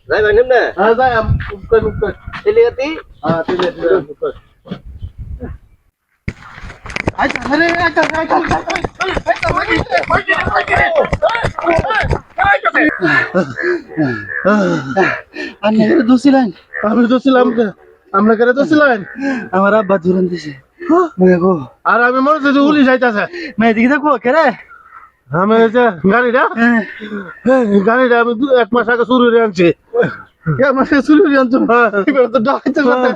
যাই ভাই নেমনে হ্যাঁ যাই উঠকর তেলিয়াতি হ্যাঁ তুই উঠকর আচ্ছা আরে আচ্ছা আন্না করে দোষিলেন আমি তো ছিলাম আমরা করে তো ছিলেন আমার আব্বা ধরন দিছে মনে গো আর আমি মনে হচ্ছে যে উলি যাইতাছে মেয়ে দিকে দেখো কেরে আমি যে গাড়িটা গাড়িটা আমি এক মাস আগে শুরু করে আনছি আমার শুরু জানতো এবার তো ডাকতে কথা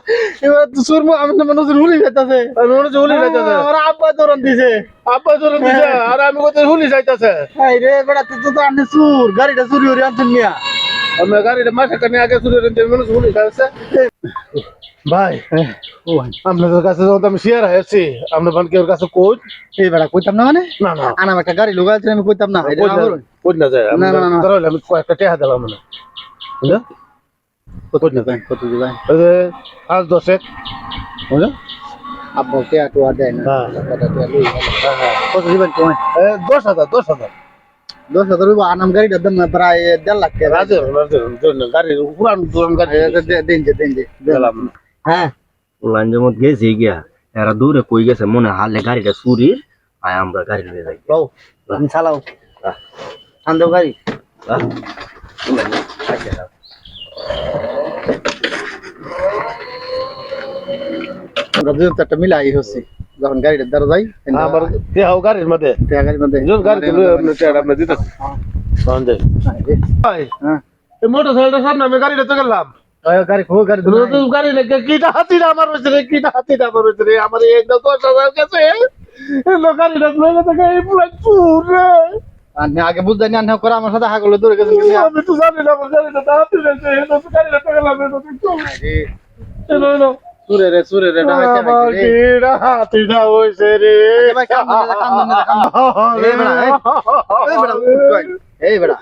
এবার তো সুরমো আমি তো মনে হচ্ছে উলি যাইতাছে আমি মনে হচ্ছে উলি যাইতাছে আমার আব্বা ধরন দিছে আপা ধরে দিছে আর আমি কোথায় উলি যাইতাছে হাই রে বেটা তুই তো আনতে সুর গাড়িটা চুরি করে আনছেন মিয়া আমি গাড়িটা মাসে কানে আগে শুরু করে আনছি মনে হচ্ছে উলি যাইতাছে ভাই ও ভাই আপনাদের কাছে যখন আমি শেয়ার হয়েছি আপনার বানকের কাছে কোচ এই বেটা কইতাম না মানে না না আনাম একটা গাড়ি লোকালছে আমি কইতাম না কোচ না যায় না, না, না। তাহলে আমি কয়েকটা টেহা দিলাম মানে বুঝলে কত দিবেন কত দিবেন ওই যে 5-10 বুঝলে আব্বা কে আটো দেয় না হ্যাঁ। কথা তো লই কত দিবেন কই 10,000 10,000 রুপা আনাম গাড়িটার দাম প্রায় 1.5 লাখ টাকা রাজের গাড়ির পুরান পুরান গাড়ি দেন যে দিলাম হ্যাঁ লাঞ্জমত গেছি গিয়া এরা দূরে কই গেছে মনে হালে গাড়িটা চুরির আয় আমরা গাড়ি নিয়ে যাই বাউ তুমি চালাও আন্দো গাড়ি আমরা দুজন তো একটা মিলাই হচ্ছে যখন গাড়িটার দ্বারা যাই আমার দেহাও গাড়ির মধ্যে গাড়ির মধ্যে গাড়িতে আপনি দিতে সঞ্জয় ভাই হ্যাঁ এই মোটরসাইকেলটা সামনে আমি গাড়িটা তো গেলাম গাড়ি গাড়ি গাড়ি লেগে কিটা হাতিটা আমার হয়েছে রে কিটা হাতিটা আমার হয়েছে রে আমার এই 10,000 গেছে গাড়িটা লয়ে থেকে এই পুরো চুর রে আপনি আগে বুঝতেন না না করে আমার সাথে হাগলে দৌড়ে গেছেন আমি তো জানি না আমার গাড়িটা হাতি গেছে গাড়িটা তো গেলাম সুরে রে আমার কিটা হাতিটা হয়েছে রে এই বেড়া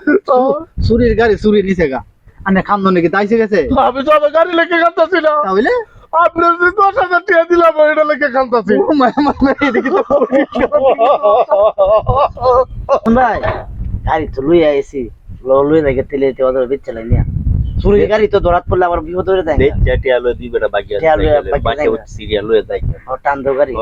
সুরির গাড়ি সুরি নিছে গা আনে খান্দন নাকি তাইছে গেছে আমি তো আমার গাড়ি লেগে কাঁদতেছি না তাহলে আপনার যে 10,000 টাকা দিলাম এটা লেগে কাঁদতেছি ভাই গাড়ি তো লুই আইছি লুই লাগে তেলে ওদের বেচে লাই নিয়া চুরি গাড়ি তো দরাত পড়লে আমার বিপদ হয়ে যায় টিয়া লয়ে দিবে না বাকি টিয়া লয়ে বাকি বাকি নাই। সিরিয়াল লয়ে যাই টান দো গাড়ি